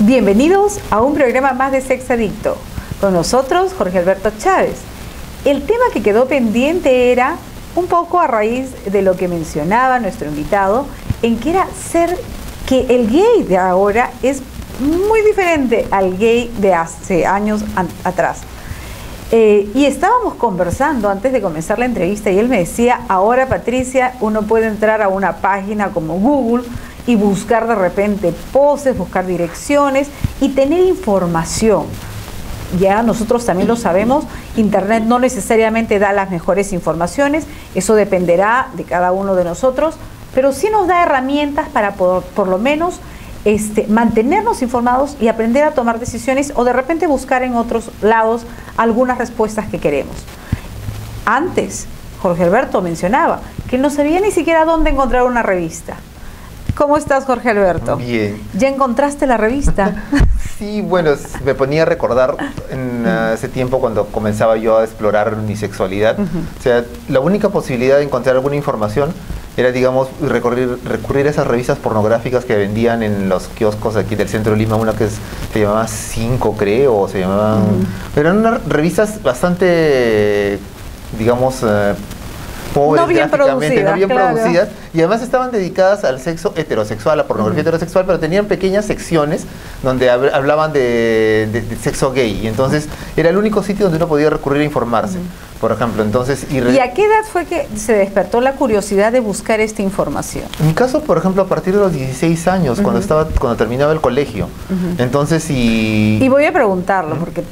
Bienvenidos a un programa más de Sex Adicto. Con nosotros, Jorge Alberto Chávez. El tema que quedó pendiente era un poco a raíz de lo que mencionaba nuestro invitado, en que era que el gay de ahora es muy diferente al gay de hace años atrás. Y estábamos conversando antes de comenzar la entrevista y él me decía, ahora Patricia, uno puede entrar a una página como Google y buscar de repente poses, buscar direcciones y tener información. Ya nosotros también lo sabemos, Internet no necesariamente da las mejores informaciones, eso dependerá de cada uno de nosotros, pero sí nos da herramientas para por lo menos mantenernos informados y aprender a tomar decisiones o de repente buscar en otros lados algunas respuestas que queremos. Antes, Jorge Alberto mencionaba que no sabía ni siquiera dónde encontrar una revista. ¿Cómo estás, Jorge Alberto? Bien. ¿Ya encontraste la revista? Sí, bueno, me ponía a recordar en ese tiempo cuando comenzaba yo a explorar mi sexualidad. O sea, la única posibilidad de encontrar alguna información era, digamos, recurrir a esas revistas pornográficas que vendían en los kioscos aquí del centro de Lima, una que se llamaba 5, creo, o se llamaban... Eran unas revistas bastante, digamos... pobres, no bien gráficamente, no bien claro. producidas, y además estaban dedicadas al sexo heterosexual, a pornografía heterosexual, pero tenían pequeñas secciones donde hablaban de sexo gay, y entonces era el único sitio donde uno podía recurrir a informarse, por ejemplo. Entonces, ¿Y a qué edad fue que se despertó la curiosidad de buscar esta información? En mi caso, por ejemplo, a partir de los 16 años, cuando terminaba el colegio. Entonces, y voy a preguntarlo, porque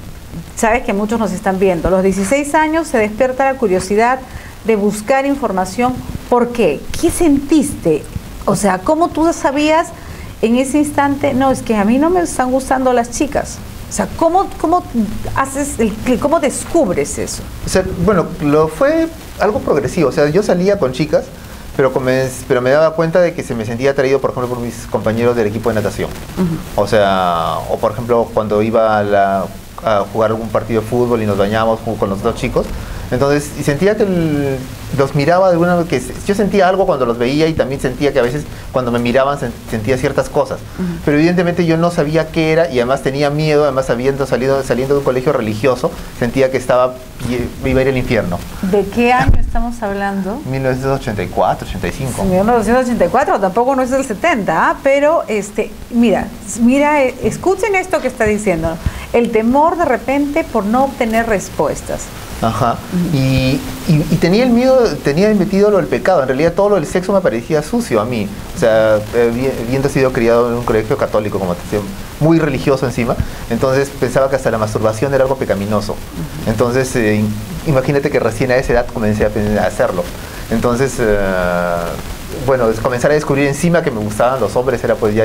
sabes que muchos nos están viendo. A los 16 años se despierta la curiosidad de buscar información. ¿Por qué? ¿Qué sentiste? O sea, ¿cómo tú sabías en ese instante? No, es que a mí no me están gustando las chicas. O sea, ¿cómo haces el clic? ¿Cómo descubres eso? O sea, bueno, fue algo progresivo. O sea, yo salía con chicas, pero me daba cuenta de que se me sentía atraído, por ejemplo, por mis compañeros del equipo de natación. O sea, o por ejemplo, cuando iba a jugar algún partido de fútbol y nos bañábamos con los dos chicos. Entonces, y sentía que los miraba de alguna manera, que yo sentía algo cuando los veía y también sentía que a veces cuando me miraban sentía ciertas cosas. Pero evidentemente yo no sabía qué era y además tenía miedo, además saliendo de un colegio religioso, sentía que iba a ir al infierno. ¿De qué año estamos hablando? 1984, 85. 1984, tampoco no es del 70, pero mira, escuchen esto que está diciendo. El temor de repente por no obtener respuestas. Ajá. Y tenía el miedo, tenía metido lo del pecado. En realidad todo lo del sexo me parecía sucio a mí. O sea, habiendo sido criado en un colegio católico, como te decía, muy religioso encima, entonces pensaba que hasta la masturbación era algo pecaminoso. Entonces, imagínate que recién a esa edad comencé a hacerlo. Entonces, bueno, comenzar a descubrir encima que me gustaban los hombres era pues ya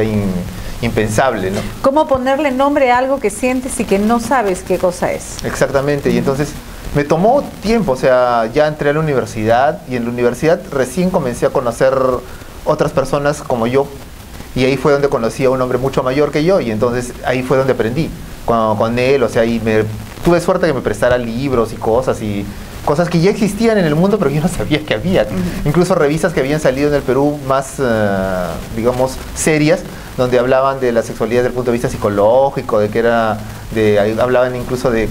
impensable, ¿no? ¿Cómo ponerle nombre a algo que sientes y que no sabes qué cosa es? Exactamente, y entonces me tomó tiempo, o sea, ya entré a la universidad y en la universidad recién comencé a conocer otras personas como yo y ahí fue donde conocí a un hombre mucho mayor que yo y entonces ahí fue donde aprendí con él, o sea, tuve suerte que me prestara libros y cosas que ya existían en el mundo, pero yo no sabía que había. Incluso revistas que habían salido en el Perú más, digamos, serias, donde hablaban de la sexualidad desde el punto de vista psicológico, hablaban incluso de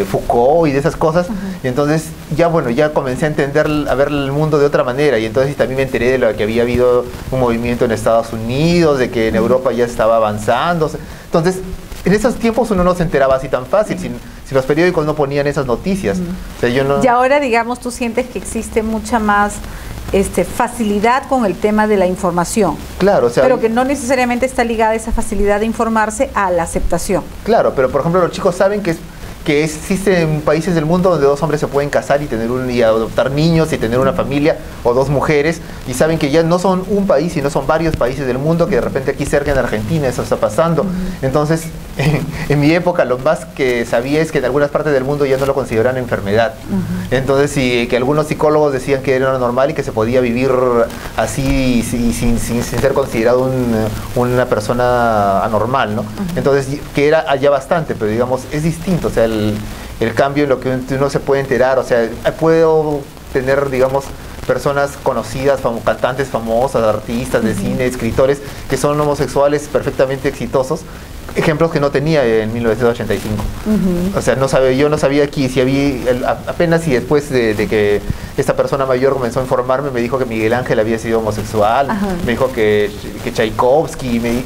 Foucault y de esas cosas. Y entonces ya comencé a a ver el mundo de otra manera. Y entonces también me enteré de lo que había habido un movimiento en Estados Unidos, de que en Europa ya estaba avanzando. Entonces, en esos tiempos uno no se enteraba así tan fácil, si los periódicos no ponían esas noticias. O sea, Y ahora, digamos, tú sientes que existe mucha más facilidad con el tema de la información. Claro, o sea, pero que no necesariamente está ligada esa facilidad de informarse a la aceptación. Claro, pero por ejemplo los chicos saben que existen países del mundo donde dos hombres se pueden casar y adoptar niños y tener una familia, o dos mujeres, y saben que ya no son un país, sino son varios países del mundo, que de repente aquí cerca en Argentina eso está pasando. Entonces, en mi época lo más que sabía es que en algunas partes del mundo ya no lo consideran enfermedad. Entonces, que algunos psicólogos decían que era normal y que se podía vivir así sin ser considerado una persona anormal, ¿no? Entonces, que era allá bastante, pero digamos, es distinto, o sea, el cambio en lo que uno se puede enterar, o sea, puedo tener, digamos, personas conocidas, cantantes famosas, artistas de cine, escritores, que son homosexuales perfectamente exitosos, ejemplos que no tenía en 1985. O sea, yo no sabía que si apenas y después de que esta persona mayor comenzó a informarme, me dijo que Miguel Ángel había sido homosexual, me dijo que Tchaikovsky,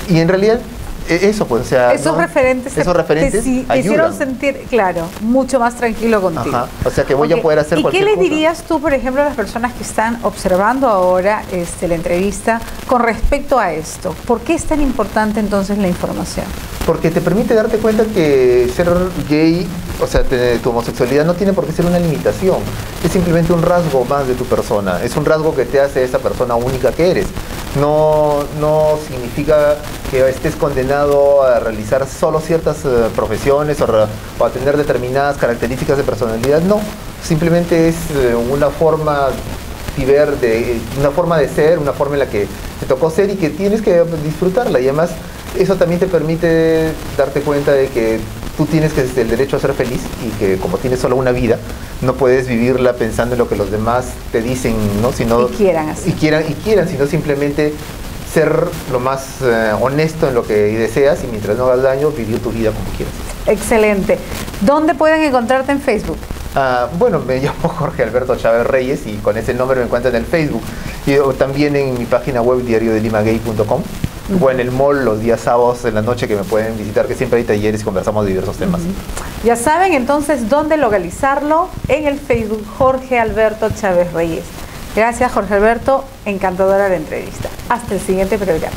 y en realidad eso, pues, o sea, esos referentes te hicieron sentir, claro, mucho más tranquilo contigo. Ajá. O sea, que voy a poder hacer cualquier cosa. ¿Y qué le dirías tú, por ejemplo, a las personas que están observando ahora la entrevista con respecto a esto? ¿Por qué es tan importante entonces la información? Porque te permite darte cuenta que ser gay, o sea, tu homosexualidad no tiene por qué ser una limitación. Es simplemente un rasgo más de tu persona. Es un rasgo que te hace esa persona única que eres. No significa que estés condenado a realizar solo ciertas profesiones o a tener determinadas características de personalidad. No, simplemente es una forma de ser, una forma en la que te tocó ser y que tienes que disfrutarla. Y además eso también te permite darte cuenta de que tú tienes el derecho a ser feliz y que como tienes solo una vida, no puedes vivirla pensando en lo que los demás te dicen, ¿no? Sino, y quieran así. Y quieran, sino simplemente ser lo más honesto en lo que deseas y mientras no hagas daño, vivir tu vida como quieras. Excelente. ¿Dónde pueden encontrarte en Facebook? Bueno, me llamo Jorge Alberto Chávez Reyes y con ese nombre me encuentran en el Facebook. Y también en mi página web diariodelimagay.com o en el mall los días sábados en la noche que me pueden visitar, que siempre hay talleres y conversamos de diversos temas. Ya saben entonces dónde localizarlo, en el Facebook Jorge Alberto Chávez Reyes. Gracias, Jorge Alberto, encantadora la entrevista. Hasta el siguiente programa.